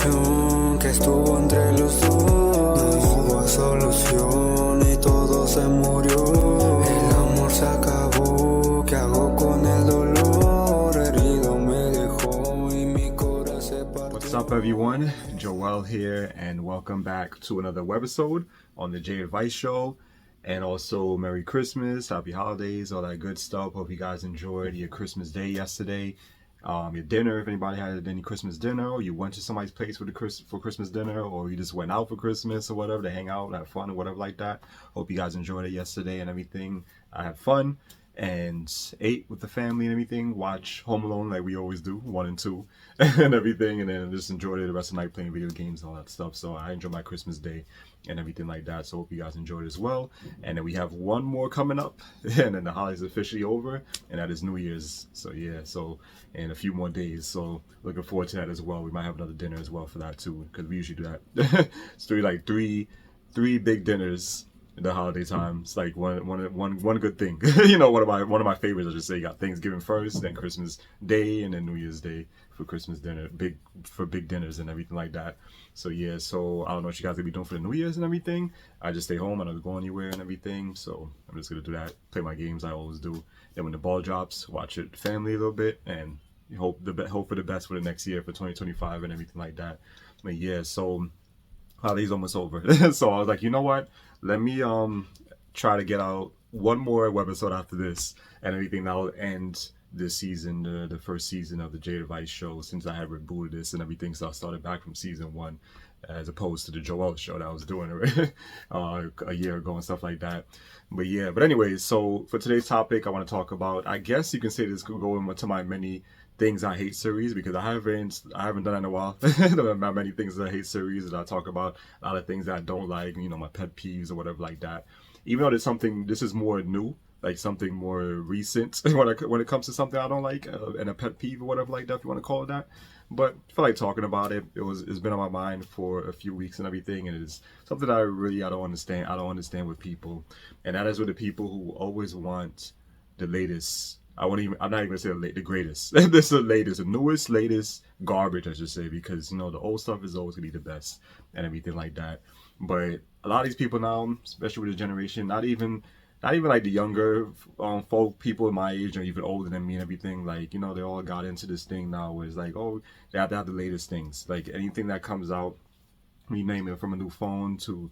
situación que estuvo entre los dos. No hubo solución y todo se murió. El amor se acabó, ¿qué hago con el dolor? Herido me dejó y mi corazón se partió. What's up, everyone? Joel here, and welcome back to another webisode on the J Advice Show. And also, Merry Christmas, Happy Holidays, all that good stuff. Hope you guys enjoyed your Christmas day yesterday. Your dinner, if anybody had any Christmas dinner, or you went to somebody's place for Christmas dinner, or you just went out for Christmas or whatever to hang out, have fun or whatever like that. Hope you guys enjoyed it yesterday and everything. I had fun and ate with the family and everything. Watch Home Alone like we always do, 1 and 2, and everything, and then just enjoyed it the rest of the night playing video games and all that stuff. So I enjoyed my Christmas day and everything like that. So hope you guys enjoyed it as well. And then we have one more coming up, and then the holidays are officially over, and that is New Year's. So yeah, so in a few more days. So looking forward to that as well. We might have another dinner as well for that too, because we usually do that. It's three big dinners in the holiday time. It's like one good thing. You know, one of my favorites, I should say. You got Thanksgiving first, then Christmas Day, and then New Year's Day for Christmas dinner, big dinners and everything like that. So yeah, so I don't know what you guys gonna be doing for the New Year's and everything. I just stay home. I don't go anywhere and everything. So I'm just gonna do that, play my games I always do. Then when the ball drops, watch it with the family a little bit, and hope for the best for the next year, for 2025 and everything like that. But yeah, so holiday's almost over. So I was like, you know what? Let me try to get out one more webisode after this and everything. That'll end this season, the first season of the J Advice Show, since I had rebooted this and everything. So I started back from season 1, as opposed to the Joel show that I was doing a year ago and stuff like that. But yeah, but anyways, so for today's topic, I want to talk about, I guess you can say this could go into my many things I hate series, because I haven't done that in a while. My many things I hate series that I talk about, a lot of things that I don't like, you know, my pet peeves or whatever like that. Even though this is more new, like something more recent when it comes to something I don't like, and a pet peeve or whatever like that, if you want to call it that. But I feel like talking about it. It's been on my mind for a few weeks and everything, and it's something that I don't understand. I don't understand with people, and that is with the people who always want the latest. I'm not even gonna say the greatest. This is the latest, the newest, latest garbage, I should say, because you know the old stuff is always gonna be the best and everything like that. But a lot of these people now, especially with the generation, not even like the younger folk, people my age or even older than me and everything, like, you know, they all got into this thing now where it's like, oh, they have to have the latest things. Like anything that comes out, we name it, from a new phone to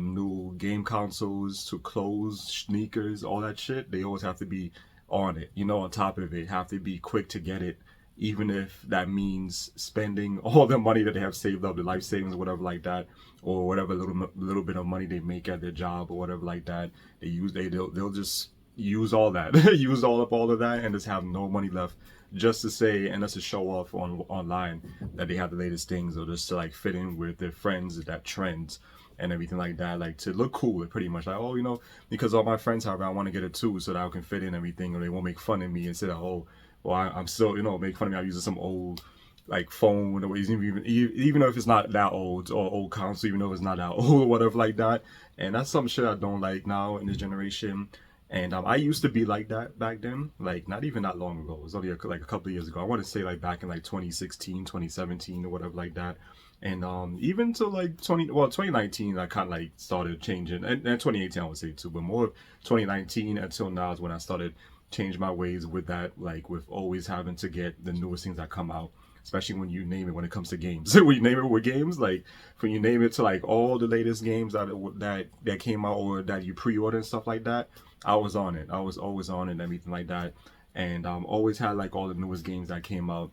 new game consoles to clothes, sneakers, all that shit, they always have to be on it, you know, on top of it, have to be quick to get it, even if that means spending all the money that they have saved up, the life savings or whatever like that, or whatever little bit of money they make at their job or whatever like that. They'll just use all that, use all of that, and just have no money left, just to say, and just to show off online that they have the latest things, or just to like fit in with their friends, that trends and everything like that, like to look cool, pretty much. Like, oh, you know, because all my friends have it, I want to get it too, so that I can fit in everything, or they won't make fun of me and say that, oh, well, I'm still, you know, make fun of me, I'm using some old like phone, or even if it's not that old, or old console, even though it's not that old or whatever like that. And that's some shit I don't like now in this generation. And I used to be like that back then, like not even that long ago. It was only like a couple of years ago. I want to say like back in like 2016, 2017 or whatever like that. And even to like 2019, I kind of like started changing, and 2018 I would say too, but more 2019 until now is when I started changing my ways with that, like with always having to get the newest things that come out, especially when you name it, when it comes to games. When you name it with games, like when you name it to like all the latest games that came out, or that you pre-order and stuff like that, I was on it. I was always on it and everything like that, and always had like all the newest games that came out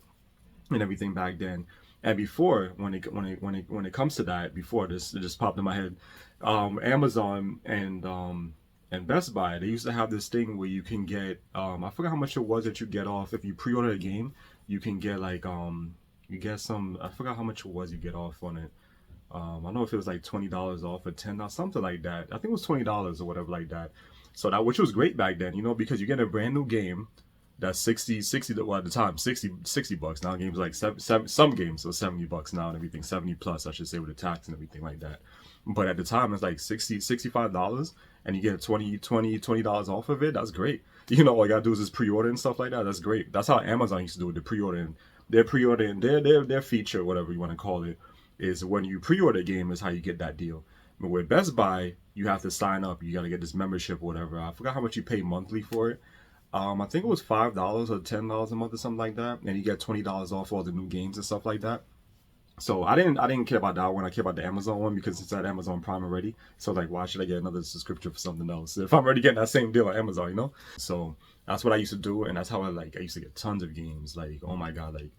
and everything back then. And before, when it comes to that, before this, it just popped in my head. Amazon and Best Buy, they used to have this thing where you can get, I forgot how much it was that you get off if you pre-order a game. You can get like you get some, I forgot how much it was you get off on it. I don't know if it was like $20 off or $10, something like that. I think it was $20 or whatever like that. So that, which was great back then, you know, because you get a brand new game that's 60, well, at the time, 60 bucks. Now games like some games are 70 bucks now and everything, 70 plus, I should say, with the tax and everything like that. But at the time, it's like $65, and you get $20 off of it. That's great. You know, all you gotta do is just pre-order and stuff like that. That's great. That's how Amazon used to do it, the pre-order their pre-order and their feature, whatever you want to call it, is when you pre-order a game is how you get that deal. But with Best Buy, you have to sign up. You got to get this membership or whatever. I forgot how much you pay monthly for it. I think it was $5 or $10 a month or something like that, and you get $20 off all the new games and stuff like that. So I didn't care about that one. I care about the Amazon one because it's at Amazon Prime already. So like, why should I get another subscription for something else if I'm already getting that same deal on Amazon, you know? So that's what I used to do, and that's how I used to get tons of games. Like, oh my god, like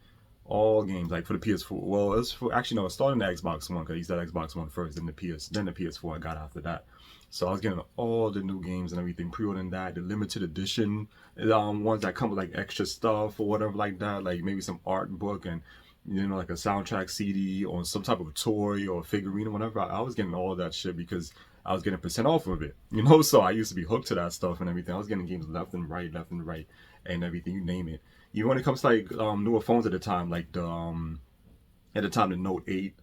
all games, like for the PS4. Well, it's for actually no, it started in the Xbox One because I used that Xbox One first, then the PS4 I got after that. So I was getting all the new games and everything, pre-ordering that, the limited edition, ones that come with like extra stuff or whatever like that, like maybe some art book and like a soundtrack CD or some type of toy or figurine or whatever. I was getting all of that shit because I was getting % off of it, So I used to be hooked to that stuff and everything. I was getting games left and right, and everything, you name it. Even when it comes to like newer phones at the time, like the the Note 8,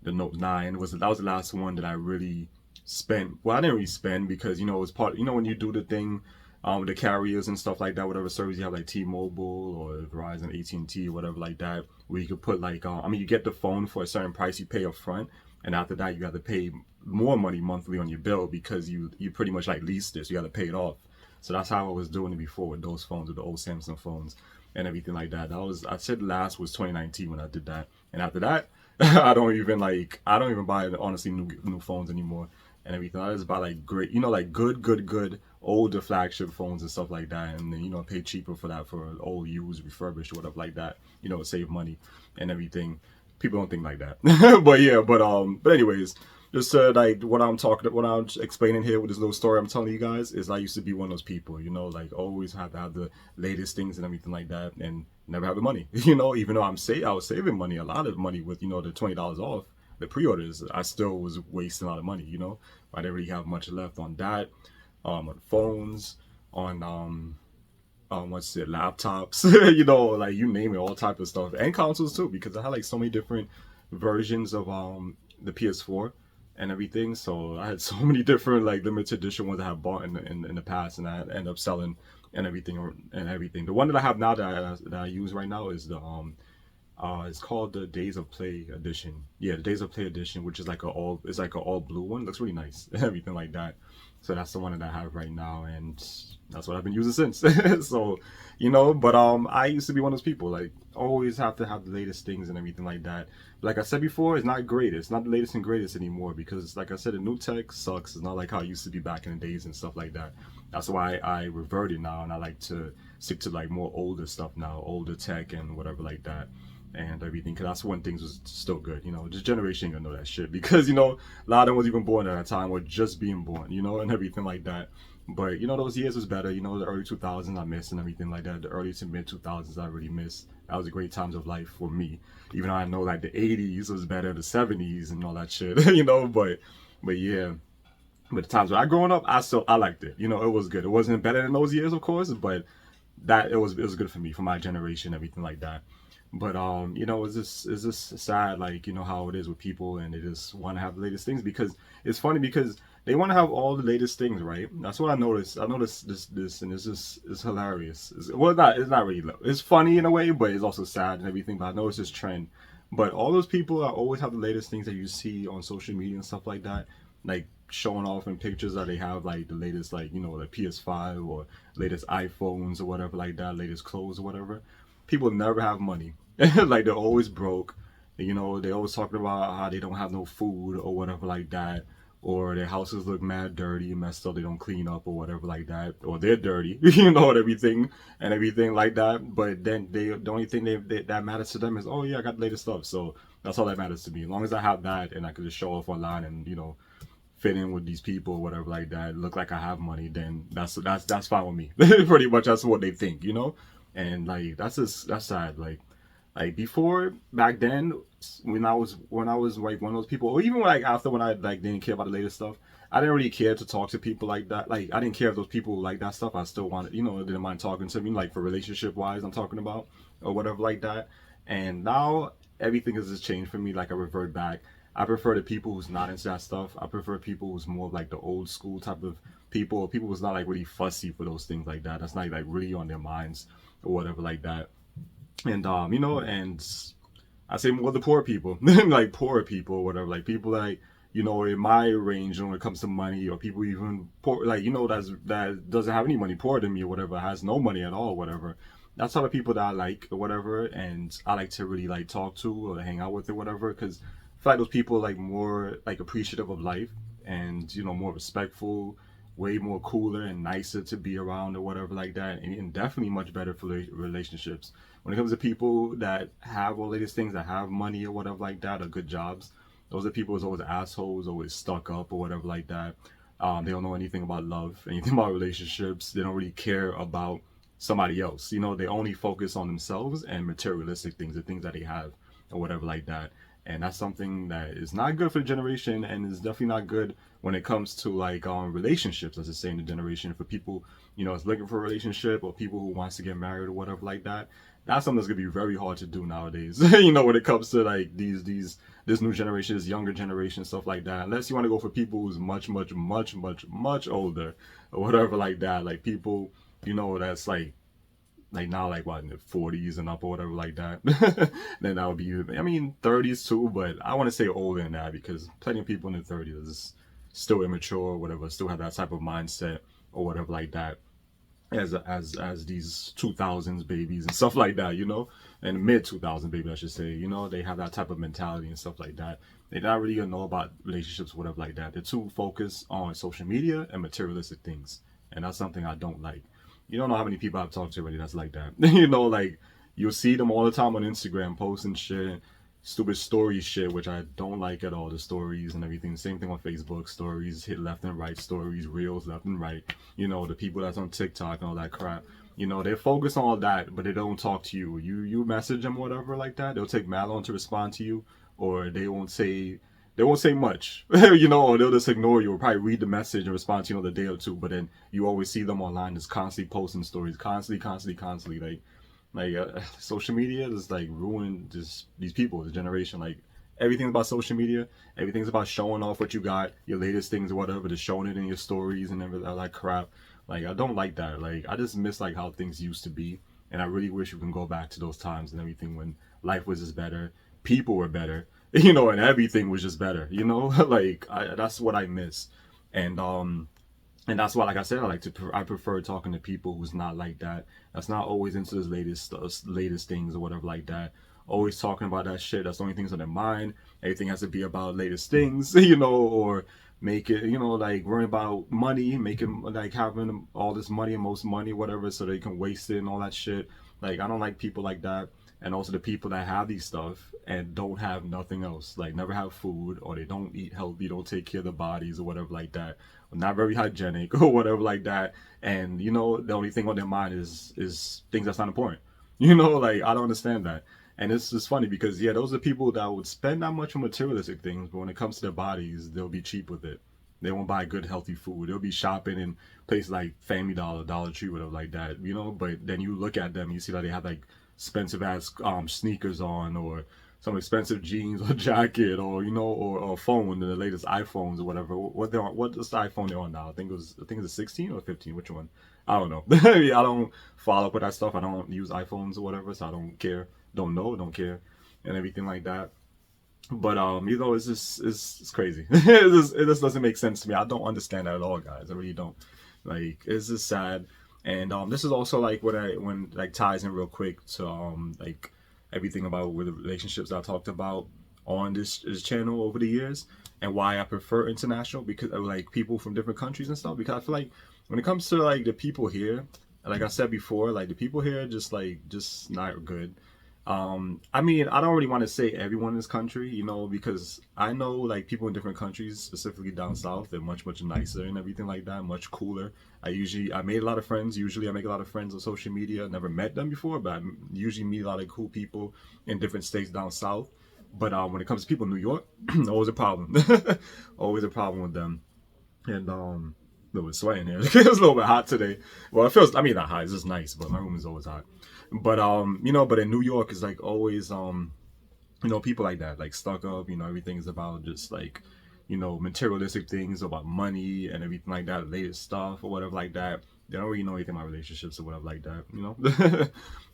the Note 9 that was the last one that I really spent. Well, I didn't really spend because it was part. When you do the thing with the carriers and stuff like that, whatever service you have, like T-Mobile or Verizon, AT&T, whatever like that, where you could put like you get the phone for a certain price you pay up front, and after that you got to pay more money monthly on your bill because you pretty much like leased this, you got to pay it off. So that's how I was doing it before with those phones, with the old Samsung phones and everything like that. I said last was 2019 when I did that, and after that I don't even buy honestly new phones anymore and everything. I just buy like great, like good older flagship phones and stuff like that, and then pay cheaper for that, for old used refurbished or whatever like that, save money and everything. People don't think like that. but anyways, just like what I'm explaining here with this little story I'm telling you guys is I used to be one of those people, like always have to have the latest things and everything like that, and never have the money. Even though I was saving money, a lot of money with the $20 off the pre-orders, I still was wasting a lot of money. I didn't really have much left on that, on phones, on what's it, laptops, like you name it, all type of stuff, and consoles too, because I had like so many different versions of the PS4 and everything. So I had so many different like limited edition ones I have bought in the past, and I end up selling and everything. The one that I have now that I use right now is the it's called the Days of Play edition. Yeah, the Days of Play edition, which is like it's like a all blue one. Looks really nice, everything like that. So that's the one that I have right now, and that's what I've been using since. So, but I used to be one of those people, like always have to have the latest things and everything like that. Like I said before, it's not great. It's not the latest and greatest anymore because, like I said, the new tech sucks. It's not like how it used to be back in the days and stuff like that. That's why I reverted now, and I like to stick to like more older stuff now, older tech and whatever like that. And everything, because that's when things was still good. This generation ain't gonna know that shit because a lot of them was even born at that time or just being born, and everything like that. But those years was better. The early 2000s I missed and everything like that. The early to mid 2000s I really missed. That was the great times of life for me. Even though I know like the 80s was better, the 70s and all that shit, but yeah. But the times when I growing up, I liked it. It was good. It wasn't better than those years, of course, but that it was good for me, for my generation, everything like that. But it's just sad, like how it is with people, and they just want to have the latest things because it's funny because they want to have all the latest things, right? That's what I noticed. I noticed this, and it's hilarious. It's not really. It's funny in a way, but it's also sad and everything. But I noticed this trend. But all those people that always have the latest things that you see on social media and stuff like that, like showing off in pictures that they have like the latest, like the PS5 or latest iPhones or whatever like that, latest clothes or whatever. People never have money. Like they're always broke. They always talking about how they don't have no food or whatever like that, or their houses look mad dirty and messed up, they don't clean up or whatever like that, or they're dirty, and everything like that. But then the only thing that matters to them is, oh yeah, I got the latest stuff. So that's all that matters to me. As long as I have that and I can just show off online and fit in with these people or whatever like that, look like I have money, then that's fine with me. Pretty much that's what they think, and like that's sad. Like before, back then, when I was like one of those people, or even like after, when I like didn't care about the latest stuff, I didn't really care to talk to people like that. Like I didn't care if those people like that stuff. I still wanted, didn't mind talking to me, like for relationship wise, I'm talking about, or whatever like that. And now everything has just changed for me. Like I revert back. I prefer the people who's not into that stuff. I prefer people who's more of like the old school type of people, or people who's not like really fussy for those things like that. That's not like really on their minds or whatever like that. And and I say more the poor people, like poor people, whatever, like people like in my range when it comes to money, or people even poor, like that doesn't have any money, poorer than me or whatever, has no money at all, whatever. That's how the people that I like or whatever, and I like to really like talk to or hang out with or whatever, because I feel like those people are like more like appreciative of life, and more respectful, way more cooler and nicer to be around or whatever like that, and definitely much better for relationships. When it comes to people that have all of these things, that have money or whatever like that, or good jobs, those are people who's always assholes, always stuck up or whatever like that. They don't know anything about love, anything about relationships. They don't really care about somebody else. They only focus on themselves and materialistic things, the things that they have or whatever like that. And that's something that is not good for the generation, and is definitely not good when it comes to like relationships, as I say, in the generation, for people is looking for a relationship, or people who wants to get married or whatever like that. That's something that's gonna be very hard to do nowadays. When it comes to like this new generation, this younger generation, stuff like that. Unless you want to go for people who's much older or whatever like that, like people that's like now, like what, in the 40s and up or whatever like that. Then that would be, I mean, 30s too, but I want to say older than that, because plenty of people in the 30s is still immature or whatever, still have that type of mindset or whatever like that, as these 2000s babies and stuff like that, and mid 2000 babies, I should say. They have that type of mentality and stuff like that. They're not really gonna know about relationships, whatever like that. They're too focused on social media and materialistic things, and that's something I don't like. You don't know how many people I've talked to already that's like that. Like you'll see them all the time on Instagram posting shit, stupid story shit, which I don't like at all. The stories and everything. Same thing on Facebook, stories hit left and right, stories, reels left and right. The people that's on TikTok and all that crap. They focus on all that, but they don't talk to you. You message them, whatever like that. They'll take mad long to respond to you, or they won't say much, or they'll just ignore you, or probably read the message and respond to you in a day or two. But then you always see them online, just constantly posting stories, constantly, social media is like ruined just these people, this generation. Like everything's about social media, everything's about showing off what you got, your latest things or whatever, just showing it in your stories and everything, all that crap. Like I don't like that. Like I just miss like how things used to be, and I really wish we can go back to those times and everything when life was just better, people were better, and everything was just better, that's what I miss. And that's why, like I said, I prefer talking to people who's not like that. That's not always into this latest things or whatever like that. Always talking about that shit. That's the only things on their mind. Everything has to be about latest things, or make it, like worrying about money, making like having all this money and most money, whatever, so they can waste it and all that shit. Like I don't like people like that. And also the people that have these stuff and don't have nothing else, like never have food, or they don't eat healthy, don't take care of their bodies or whatever like that, or not very hygienic or whatever like that. And the only thing on their mind is things that's not important. Like I don't understand that. And it's just funny because yeah, those are people that would spend that much on materialistic things, but when it comes to their bodies, they'll be cheap with it. They won't buy good healthy food. They'll be shopping in places like Family Dollar, Dollar Tree, whatever like that. But then you look at them, you see that they have like expensive ass sneakers on, or some expensive jeans or jacket, or or phone, the latest iPhones or whatever. What they're on, what is the iPhone they're on now? I think it's a 16 or 15. Which one? I don't know. I don't follow up with that stuff. I don't use iPhones or whatever, so I don't care. Don't know. Don't care, and everything like that. But it's crazy. It just doesn't make sense to me. I don't understand that at all, guys. I really don't. Like it's just sad. And this is also like when like ties in real quick to like everything about with the relationships I talked about on this channel over the years, and why I prefer international, because of like people from different countries and stuff. Because I feel like when it comes to like the people here, like I said before, like the people here just not good. I mean, I don't really want to say everyone in this country, because I know like people in different countries, specifically down south, they're much nicer and everything like that, much cooler. I made a lot of friends. Usually I make a lot of friends on social media. Never met them before, but I usually meet a lot of cool people in different states down south. But when it comes to people in New York, always a problem. Always a problem with them. And a little bit sweating here. It's a little bit hot today. Well, it feels, I mean, not hot, it's just nice, but my room is always hot. But but in New York it's like always people like that, like stuck up, everything is about just like materialistic things, about money and everything like that, latest stuff or whatever like that. they don't really know anything about relationships or whatever like that, you know,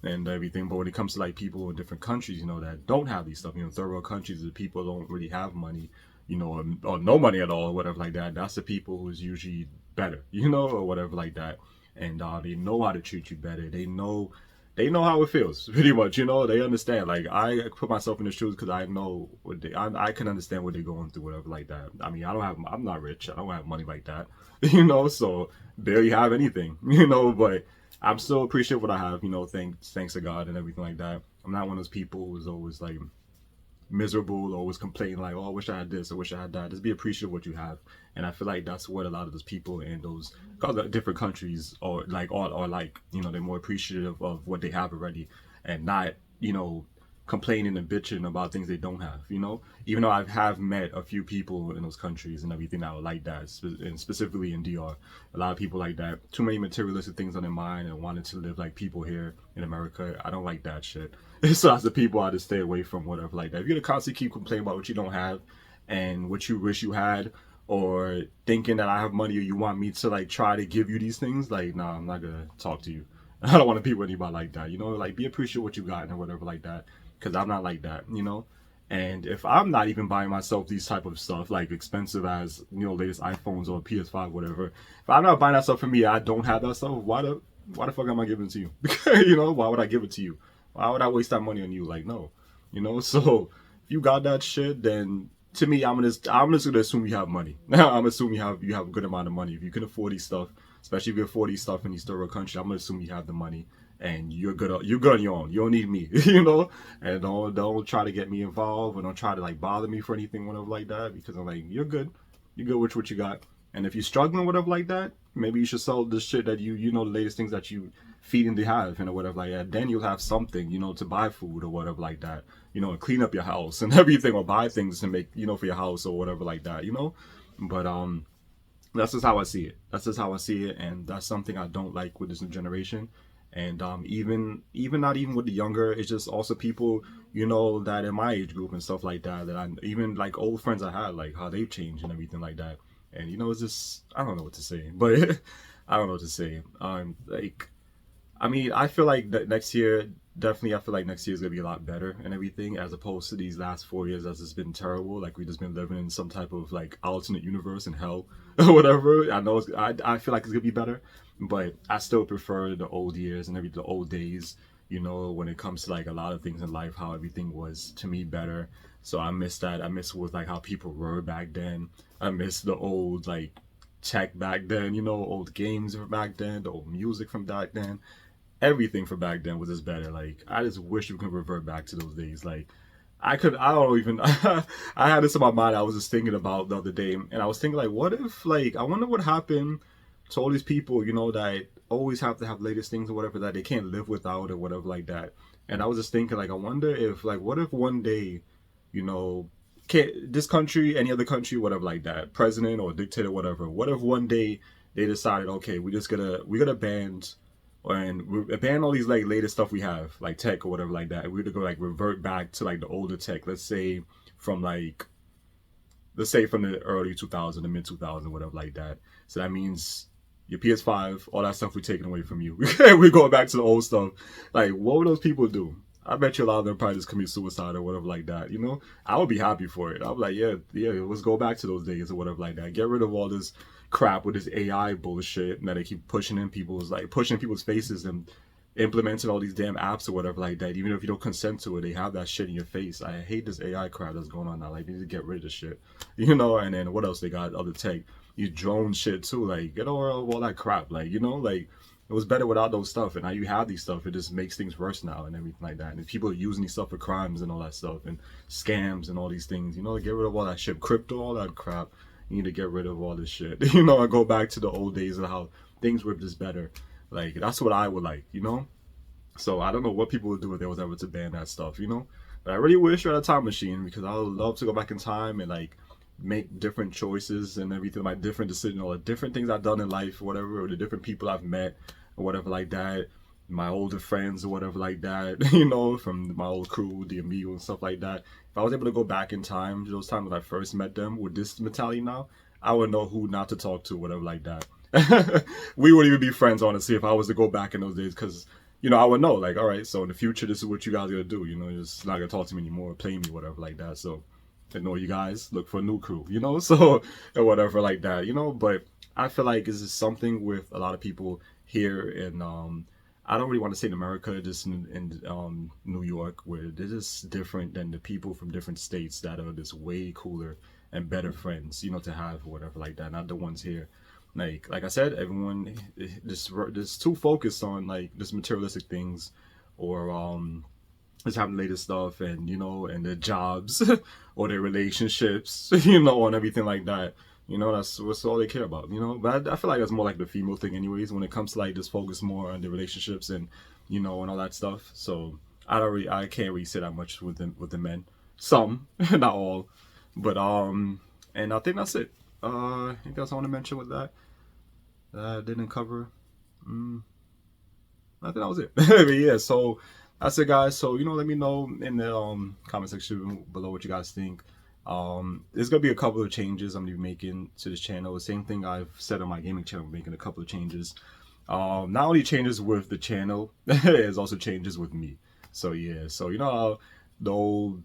and everything. But when it comes to like people in different countries, you know, that don't have these stuff, you know, third world countries, the people don't really have money, you know, or no money at all, or whatever like that. That's the people who's usually better, you know, or whatever like that. And they know how to treat you better. They know how it feels, pretty much, you know. They understand. Like, I put myself in the shoes because I know what I can understand what they're going through, whatever like that. I mean, I'm not rich. I don't have money like that, you know. So barely have anything, you know. But I'm still appreciative what I have, you know. Thanks to God and everything like that. I'm not one of those people who's always like miserable or always complaining like, oh, I wish I had this, I wish I had that. Just be appreciative of what you have. And I feel like that's what a lot of those people in those different countries are like, you know, they're more appreciative of what they have already and not, you know, complaining and bitching about things they don't have, you know. Even though I have met a few people in those countries and everything that were like that, and specifically in DR, a lot of people like that, too many materialistic things on their mind and wanted to live like people here in America. I don't like that shit. So that's the people I just stay away from, whatever like that. If you're gonna constantly keep complaining about what you don't have and what you wish you had, or thinking that I have money or you want me to like try to give you these things, like, nah, I'm not gonna talk to you. I don't want to be with anybody like that, you know. Like, be appreciative of what you got and whatever like that, because I'm not like that, you know. And if I'm not even buying myself these type of stuff, like expensive as, you know, latest iPhones or PS5, whatever, if I'm not buying that stuff for me, I don't have that stuff, why the fuck am I giving it to you? You know, why would I give it to you? Why would I waste that money on you? Like, no, you know. So if you got that shit, then to me, I'm just gonna assume you have money. I'm assuming you have a good amount of money. If you can afford these stuff, especially if you afford these stuff in these third world countries, I'm gonna assume you have the money and you're good on your own. You don't need me, you know. And don't try to get me involved, or don't try to like bother me for anything, whatever like that, because I'm like, you're good with what you got. And if you're struggling, whatever like that, maybe you should sell the shit that you know, the latest things that you feeding the hive and whatever like that. Then you'll have something, you know, to buy food or whatever like that, you know, and clean up your house and everything, or buy things to make, you know, for your house or whatever like that, you know. But that's just how I see it. That's just how I see it, and that's something I don't like with this new generation. And even not even with the younger, it's just also people, you know, that in my age group and stuff like that, that I even like old friends I had, like how they've changed and everything like that. And you know, it's just, I don't know what to say, but I don't know what to say. Like, I mean, I feel like next year, definitely, I feel like next year is gonna be a lot better and everything, as opposed to these last 4 years that's just been terrible. Like, we just been living in some type of like alternate universe in hell or whatever. I know I feel like it's gonna be better, but I still prefer the old years and the old days. You know, when it comes to like a lot of things in life, how everything was to me better. So I miss that. I miss with like how people were back then. I miss the old like tech back then. You know, old games from back then, the old music from back then. Everything from back then was just better. Like, I just wish we could revert back to those days. Like, I don't even, I had this in my mind I was just thinking about the other day, and I was thinking like, what if, like, I wonder what happened to all these people, you know, that always have to have latest things or whatever that they can't live without or whatever like that. And I was just thinking like, I wonder if, like, what if one day, you know, this country, any other country, whatever like that, president or dictator, whatever, what if one day they decided, okay, we're gonna ban all these like latest stuff we have, like tech or whatever like that. We're gonna go like revert back to like the older tech. Let's say from the early 2000s, the mid 2000s, whatever like that. So that means your PS5, all that stuff we're taking away from you. We're going back to the old stuff. Like, what would those people do? I bet you a lot of them probably just commit suicide or whatever like that. You know, I would be happy for it. I'd be like, yeah, let's go back to those days or whatever like that. Get rid of all this crap with this AI bullshit that they keep pushing in pushing people's faces and implementing all these damn apps or whatever like that. Even if you don't consent to it, they have that shit in your face. I hate this AI crap that's going on now. Like, they need to get rid of this shit, you know. And then what else they got? Other tech, you drone shit too. Like, get all that crap. Like, you know, like, it was better without those stuff, and now you have these stuff. It just makes things worse now and everything like that. And people are using these stuff for crimes and all that stuff and scams and all these things. You know, get rid of all that shit, crypto, all that crap. You need to get rid of all this shit. You know, and go back to the old days of how things were just better. Like, that's what I would like, you know. So I don't know what people would do if they was ever to ban that stuff, you know. But I really wish I had a time machine, because I would love to go back in time and like make different choices and everything, like different decisions, all the different things I've done in life, or whatever, or the different people I've met, or whatever like that, my older friends or whatever like that, you know, from my old crew, the Amigo and stuff like that. If I was able to go back in time, those times when I first met them with this mentality now, I would know who not to talk to, whatever like that. we wouldn't even be friends, honestly, if I was to go back in those days, because I would know, like, all right, so in the future, this is what you guys gotta do. You're just not gonna talk to me anymore, play me, whatever, like that. So, ignore you guys, look for a new crew, so or whatever, like that, But I feel like this is something with a lot of people here in I don't really want to say in America, just in New York, where they're just different than the people from different states that are just way cooler and better friends, to have or whatever like that. Not the ones here. Like I said, everyone just too focused on like just materialistic things, or just having the latest stuff, and and their jobs or their relationships, and everything like that. That's all they care about, But I feel like that's more like the female thing, anyways, when it comes to like just focus more on the relationships and and all that stuff. So I can't really say that much with the men. Some, not all, but and I think that's it. Anything else I want to mention with that I didn't cover? I think that was it. But yeah, so that's it, guys. So let me know in the comment section below what you guys think. There's gonna be a couple of changes I'm gonna be making to this channel. The same thing I've said on my gaming channel, I'm making a couple of changes. Not only changes with the channel, there's also changes with me. So yeah, so how the old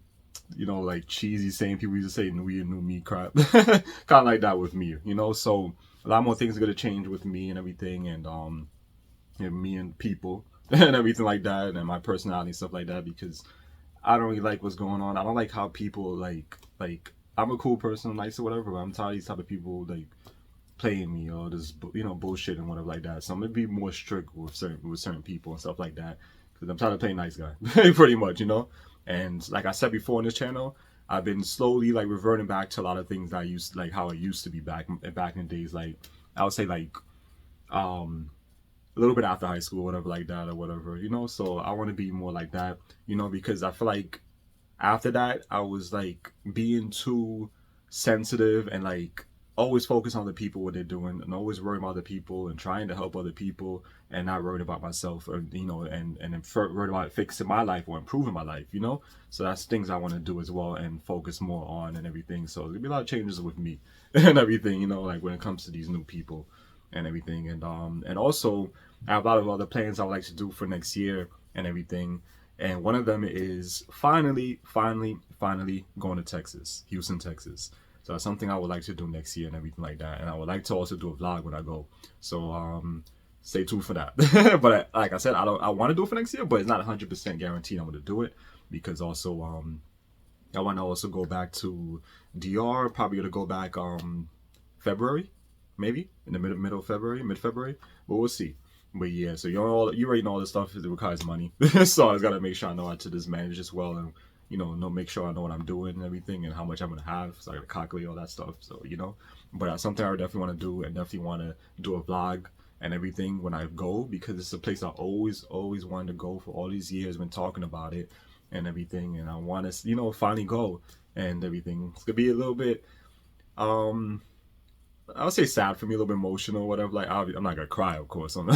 like cheesy saying people used to say new year, new me crap, kind of like that with me, so a lot more things are gonna change with me and everything, and me and people and everything like that, and my personality and stuff like that, because I don't really like what's going on. I don't like how people like I'm a cool person, nice or whatever, but I'm tired of these type of people like playing me or just bullshit and whatever like that. So I'm gonna be more strict with certain people and stuff like that, because I'm tired of playing nice guy, pretty much, And like I said before on this channel, I've been slowly like reverting back to a lot of things that I used, like how I used to be back in the days. Like I would say like a little bit after high school, whatever like that, or whatever, So I want to be more like that, because I feel like after that I was like being too sensitive and like always focus on the people, what they're doing, and always worry about the people and trying to help other people, and not worried about myself, or and worried about fixing my life or improving my life, So that's things I want to do as well, and focus more on and everything. So there'll be a lot of changes with me and everything, like when it comes to these new people and everything. And also I have a lot of other plans I would like to do for next year and everything. And one of them is finally going to Texas, Houston, Texas. So that's something I would like to do next year and everything like that. And I would like to also do a vlog when I go. So stay tuned for that. But like I said, I want to do it for next year, but it's not 100% guaranteed I'm going to do it, because also I want to also go back to DR. Probably going to go back February, maybe in the middle of February, mid-February, but we'll see. But yeah, so you already know all this stuff. It requires money, so I just gotta make sure I know how to just manage this well, and make sure I know what I'm doing and everything, and how much I'm gonna have. So I gotta calculate all that stuff. So but that's something I definitely want to do, and definitely want to do a vlog and everything when I go, because it's a place I always wanted to go for all these years. Been talking about it and everything, and I want to finally go and everything. It's gonna be a little bit I would say sad for me, a little bit emotional, whatever. Like I'm not gonna cry, of course, on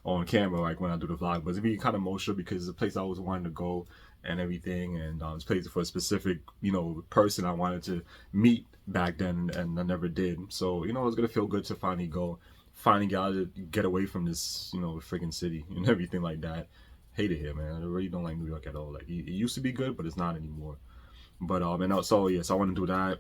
on camera, like when I do the vlog, but it's be kind of emotional because it's a place I always wanted to go and everything, and it's a place for a specific person I wanted to meet back then, and I never did. So it's gonna feel good to finally go, finally get away from this freaking city and everything like that. Hate it here, man. I really don't like New York at all. Like it used to be good, but it's not anymore. But and also yes, I want to do that.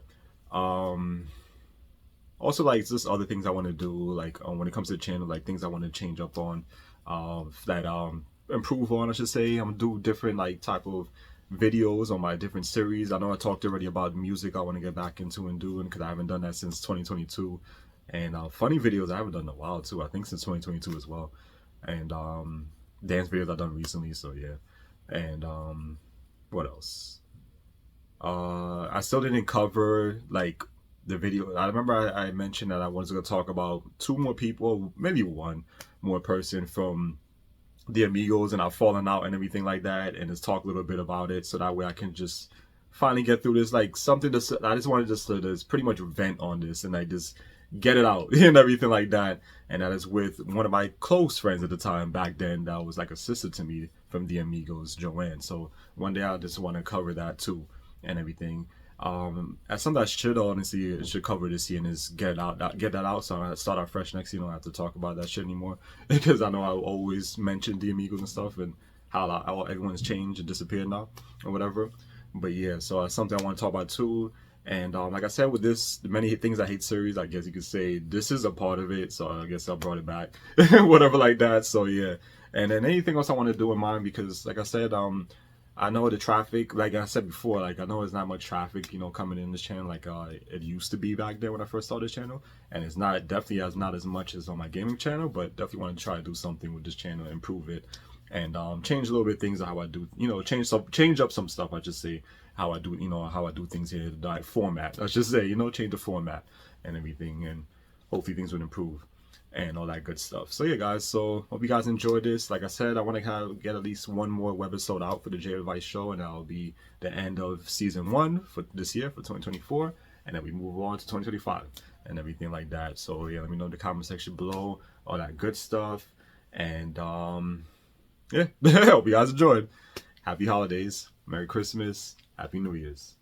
Also, like, just other things I want to do, like when it comes to the channel, like things I want to change up on, that improve on, I should say. I'm gonna do different like type of videos on my different series. I know I talked already about music I want to get back into and doing, because I haven't done that since 2022. And funny videos I haven't done in a while too, I think since 2022 as well. And dance videos I've done recently, so yeah. And what else? I still didn't cover like the video. I remember I mentioned that I was going to talk about 2 more people, maybe 1 more person from the Amigos, and I've fallen out and everything like that, and just talk a little bit about it, so that way I can just finally get through this, like something to, I just wanted to just pretty much vent on this, and like just get it out and everything like that. And that is with one of my close friends at the time back then, that was like a sister to me from the Amigos, Joanne. So one day I just want to cover that too and everything. As something I should honestly should cover this year and is get that out, so I start out fresh next year. I don't have to talk about that shit anymore because I know I always mention the amigos and stuff and how everyone's changed and disappeared now or whatever. But yeah, so something I want to talk about too. And like I said, with this, the many things I hate series, I guess you could say this is a part of it. So I guess I brought it back, whatever like that. So yeah, and then anything else I want to do in mind because, like I said, I know the traffic, like I said before, like I know there's not much traffic, coming in this channel like it used to be back there when I first started this channel, and it's definitely not as much as on my gaming channel, but definitely want to try to do something with this channel, improve it, and change a little bit things how I do, change up some stuff. I just say how I do, how I do things here, the format. I should say, change the format and everything, and hopefully things would improve and all that good stuff. So yeah, guys, so hope you guys enjoyed this. Like I said, I want to kind of get at least one more webisode out for the Jay Advice show, and that'll be the end of season 1 for this year, for 2024, and then we move on to 2025 and everything like that. So yeah, let me know in the comment section below, all that good stuff, and yeah, hope you guys enjoyed. Happy holidays, Merry Christmas, Happy New Year's.